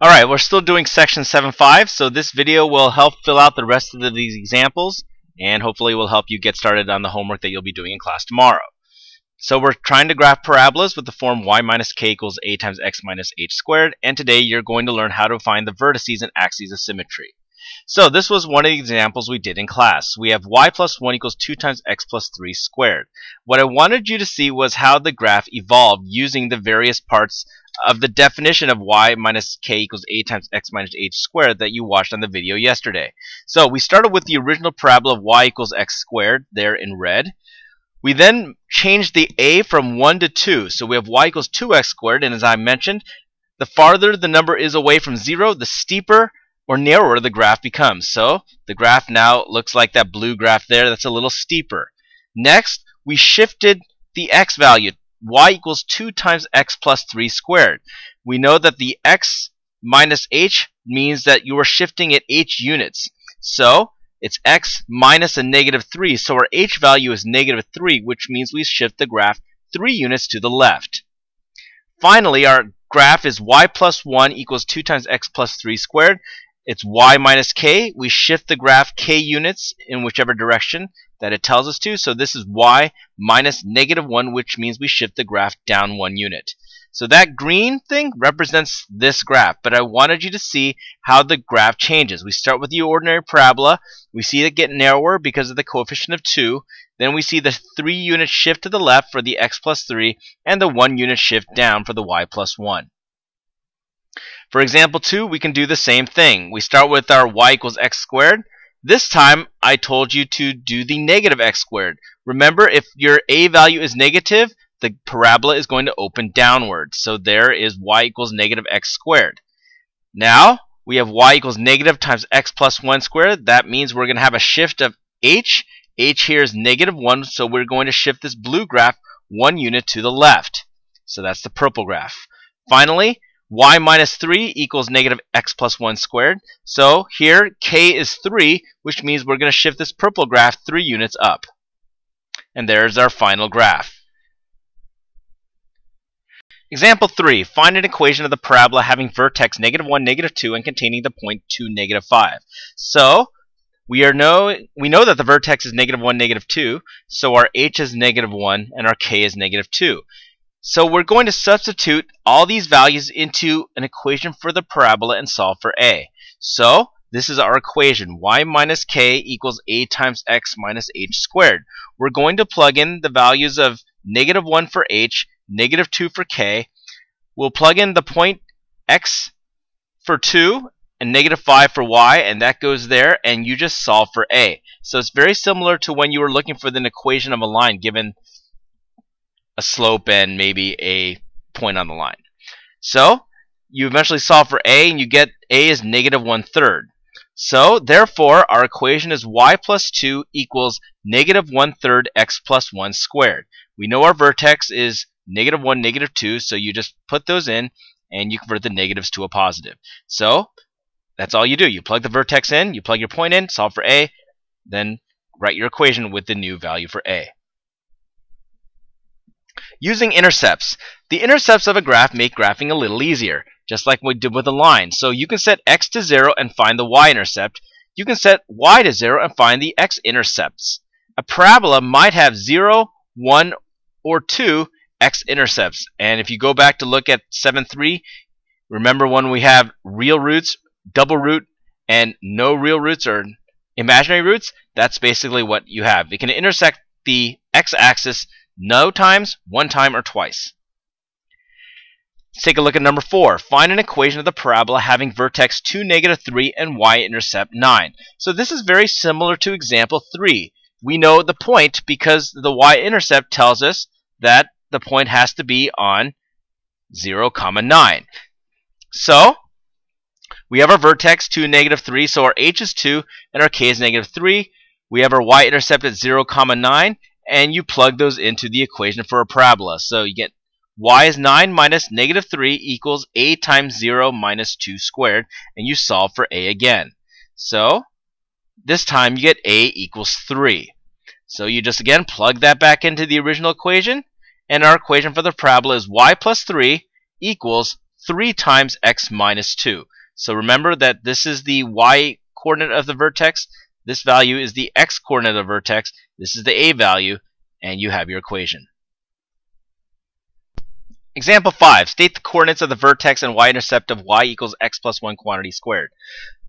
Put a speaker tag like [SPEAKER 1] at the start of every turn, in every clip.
[SPEAKER 1] Alright, we're still doing section 7.5, so this video will help fill out the rest of these examples and hopefully will help you get started on the homework that you'll be doing in class tomorrow. So we're trying to graph parabolas with the form y minus k equals a times x minus h squared, and today you're going to learn how to find the vertices and axes of symmetry. So this was one of the examples we did in class. We have y plus 1 equals 2 times x plus 3 squared. What I wanted you to see was how the graph evolved using the various parts of the definition of y minus k equals a times x minus h squared that you watched on the video yesterday. So we started with the original parabola of y equals x squared there in red. We then changed the a from 1 to 2. So we have y equals 2x squared, and as I mentioned, the farther the number is away from 0, the steeper or narrower the graph becomes. So the graph now looks like that blue graph there. That's a little steeper. Next, we shifted the x value. Y equals 2 times x plus 3 squared. We know that the x minus h means that you are shifting it h units. So it's x minus a negative 3. So our h value is negative 3, which means we shift the graph 3 units to the left. Finally, our graph is y plus 1 equals 2 times x plus 3 squared. It's y minus k. We shift the graph k units in whichever direction that it tells us to. So this is y minus negative 1, which means we shift the graph down 1 unit. So that green thing represents this graph, but I wanted you to see how the graph changes. We start with the ordinary parabola. We see it get narrower because of the coefficient of 2. Then we see the 3 unit shift to the left for the x plus 3 and the 1 unit shift down for the y plus 1. For example 2, we can do the same thing. We start with our y equals x squared. This time, I told you to do the negative x squared. Remember, if your a value is negative, the parabola is going to open downward. So there is y equals negative x squared. Now, we have y equals negative times x plus 1 squared. That means we're going to have a shift of h. H here is negative 1, so we're going to shift this blue graph 1 unit to the left. So that's the purple graph. Finally, y minus 3 equals negative x plus 1 squared. So here, k is 3, which means we're going to shift this purple graph 3 units up. And there's our final graph. Example 3. Find an equation of the parabola having vertex negative 1, negative 2, and containing the point 2, negative 5. So we know that the vertex is negative 1, negative 2, so our h is negative 1 and our k is negative 2. So we're going to substitute all these values into an equation for the parabola and solve for a. So this is our equation. Y minus k equals a times x minus h squared. We're going to plug in the values of negative 1 for h, negative 2 for k. We'll plug in the point x for 2 and negative 5 for y, and that goes there, and you just solve for a. So it's very similar to when you were looking for the equation of a line given a slope and maybe a point on the line. So you eventually solve for a, and you get a is negative 1/3. So therefore, our equation is y plus 2 equals negative 1/3 x plus 1 squared. We know our vertex is negative 1, negative 2, so you just put those in and you convert the negatives to a positive. So that's all you do. You plug the vertex in, you plug your point in, solve for a, then write your equation with the new value for a. Using intercepts. The intercepts of a graph make graphing a little easier, just like we did with a line. So you can set x to 0 and find the y-intercept. You can set y to 0 and find the x-intercepts. A parabola might have 0, 1, or 2 x-intercepts. And if you go back to look at 7.3, remember when we have real roots, double root, and no real roots or imaginary roots? That's basically what you have. It can intersect the x-axis no times, 1 time, or twice. Let's take a look at number 4. Find an equation of the parabola having vertex 2, negative 3, and y-intercept 9. So this is very similar to example 3. We know the point because the y-intercept tells us that the point has to be on 0, 9. So we have our vertex 2, negative 3, so our h is 2 and our k is negative 3. We have our y-intercept at 0, 9. And you plug those into the equation for a parabola. So you get y is 9 minus negative 3 equals a times 0 minus 2 squared, and you solve for a again. So this time you get a equals 3. So you just again plug that back into the original equation, and our equation for the parabola is y plus 3 equals 3 times x minus 2. So remember that this is the y coordinate of the vertex, this value is the x coordinate of the vertex, this is the a value, and you have your equation. Example 5. State the coordinates of the vertex and y-intercept of y equals x plus 1 quantity squared.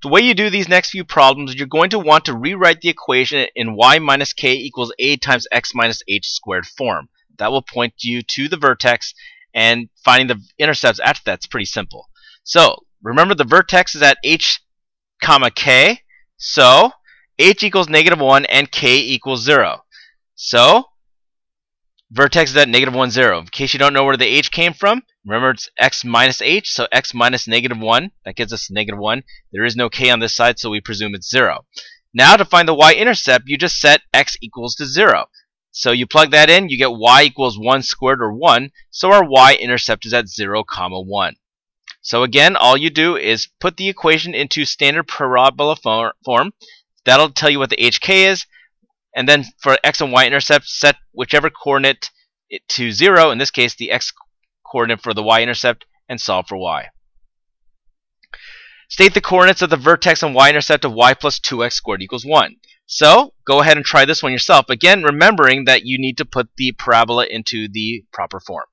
[SPEAKER 1] The way you do these next few problems, you're going to want to rewrite the equation in y minus k equals a times x minus h squared form. That will point you to the vertex, and finding the intercepts after that's pretty simple. So remember, the vertex is at h comma k, so h equals -1 and k equals 0. So vertex is at -1, 0. In case you don't know where the h came from, remember it's x minus h, so x minus -1, that gives us -1. There is no k on this side, so we presume it's 0. Now to find the y-intercept, you just set x equals to 0. So you plug that in, you get y equals 1 squared, or 1, so our y-intercept is at 0, 1. So again, all you do is put the equation into standard parabola form. That'll tell you what the hk is, and then for x and y-intercept, set whichever coordinate to 0, in this case the x coordinate for the y-intercept, and solve for y. State the coordinates of the vertex and y-intercept of y plus 2x squared equals 1. So go ahead and try this one yourself, again remembering that you need to put the parabola into the proper form.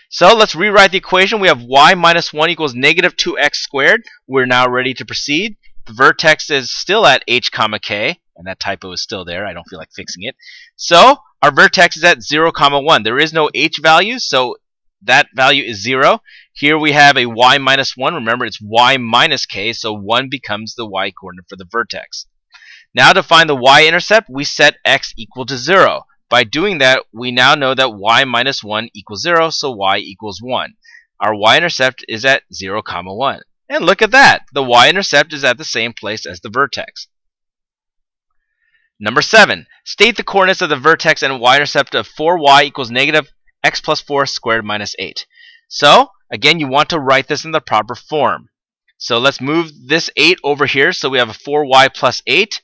[SPEAKER 1] So let's rewrite the equation. We have y minus 1 equals -2x squared. We're now ready to proceed. The vertex is still at h comma k, and that typo is still there. I don't feel like fixing it. So our vertex is at 0, 1. There is no h value, so that value is 0. Here we have a y minus 1. Remember, it's y minus k, so 1 becomes the y coordinate for the vertex. Now to find the y-intercept, we set x equal to 0. By doing that, we now know that y minus 1 equals 0, so y equals 1. Our y-intercept is at 0, 1. And look at that! The y-intercept is at the same place as the vertex. Number 7. State the coordinates of the vertex and y-intercept of 4y equals -x plus 4 squared minus 8. So, again, you want to write this in the proper form. So let's move this 8 over here. So we have a 4y plus 8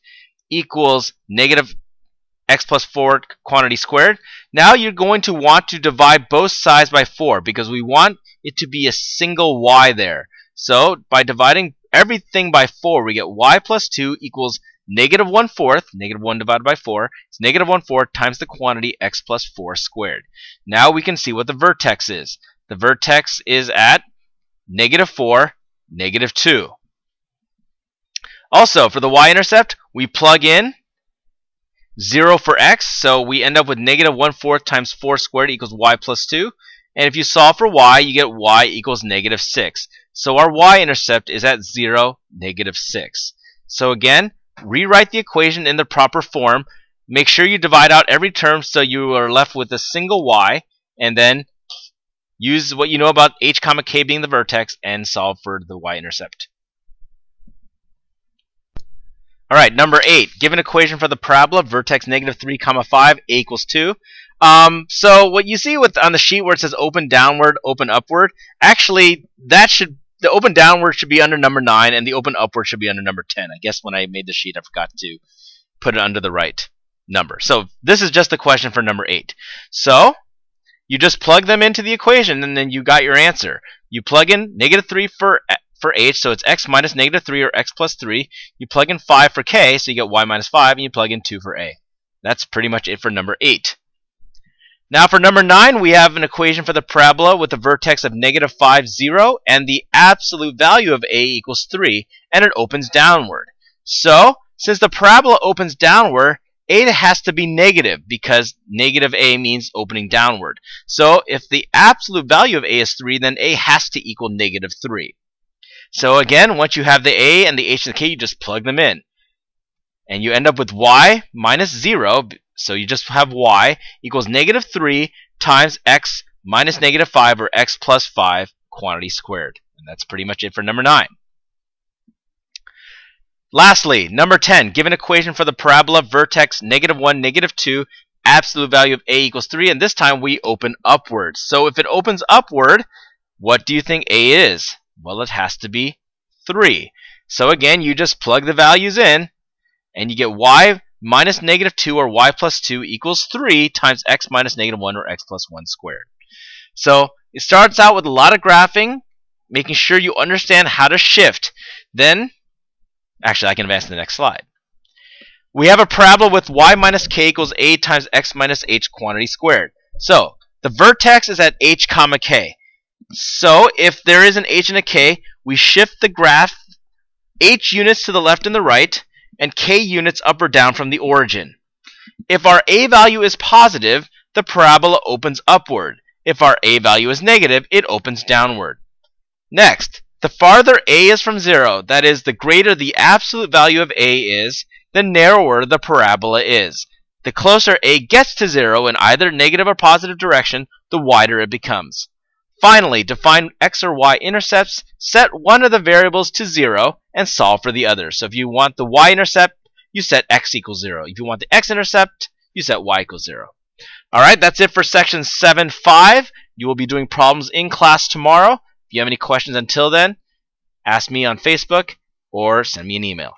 [SPEAKER 1] equals -x plus 4 quantity squared. Now you're going to want to divide both sides by 4 because we want it to be a single y there. So by dividing everything by 4, we get y plus 2 equals -1/4. -1 divided by 4 is -1/4 times the quantity x plus 4 squared. Now we can see what the vertex is. The vertex is at -4, -2. Also, for the y-intercept, we plug in 0 for x, so we end up with -1/4 times 4 squared equals y plus 2. And if you solve for y, you get y equals -6. So our y-intercept is at 0, -6. So again, rewrite the equation in the proper form. Make sure you divide out every term so you are left with a single y, and then use what you know about h comma k being the vertex and solve for the y-intercept. Alright, number 8. Given equation for the parabola, vertex -3, 5, a equals 2. So what you see on the sheet where it says open downward, open upward, actually the open downward should be under number 9 and the open upward should be under number 10. I guess when I made the sheet I forgot to put it under the right number. So this is just the question for number 8. So you just plug them into the equation and then you got your answer. You plug in -3 for h, so it's x minus -3 or x plus 3. You plug in 5 for k, so you get y minus 5, and you plug in 2 for a. That's pretty much it for number 8. Now for number 9, we have an equation for the parabola with a vertex of -5, 0, and the absolute value of a equals 3, and it opens downward. So, since the parabola opens downward, a has to be negative because -a means opening downward. So, if the absolute value of a is 3, then a has to equal -3. So again, once you have the a and the h and the k, you just plug them in. And you end up with y minus 0, so you just have y equals -3 times x minus -5 or x plus 5 quantity squared. And that's pretty much it for number 9. Lastly, number 10, given equation for the parabola, vertex -1, -2, absolute value of a equals 3, and this time we open upwards. So if it opens upward, what do you think a is? Well, it has to be 3. So again, you just plug the values in, and you get y minus -2 or y plus 2 equals 3 times x minus -1 or x plus 1 squared. So It starts out with a lot of graphing, making sure you understand how to shift. Then, actually, I can advance to the next slide. We have a parabola with y minus k equals a times x minus h quantity squared. So, the vertex is at h comma k. So, if there is an h and a k, we shift the graph h units to the left and the right, and k units up or down from the origin. If our a value is positive, the parabola opens upward. If our a value is negative, it opens downward. Next, the farther a is from 0, that is, the greater the absolute value of a is, the narrower the parabola is. The closer a gets to 0 in either negative or positive direction, the wider it becomes. Finally, to find x or y intercepts, set one of the variables to 0 and solve for the other. So if you want the y-intercept, you set x equals 0. If you want the x-intercept, you set y equals 0. Alright, that's it for section 7.5. You will be doing problems in class tomorrow. If you have any questions until then, ask me on Facebook or send me an email.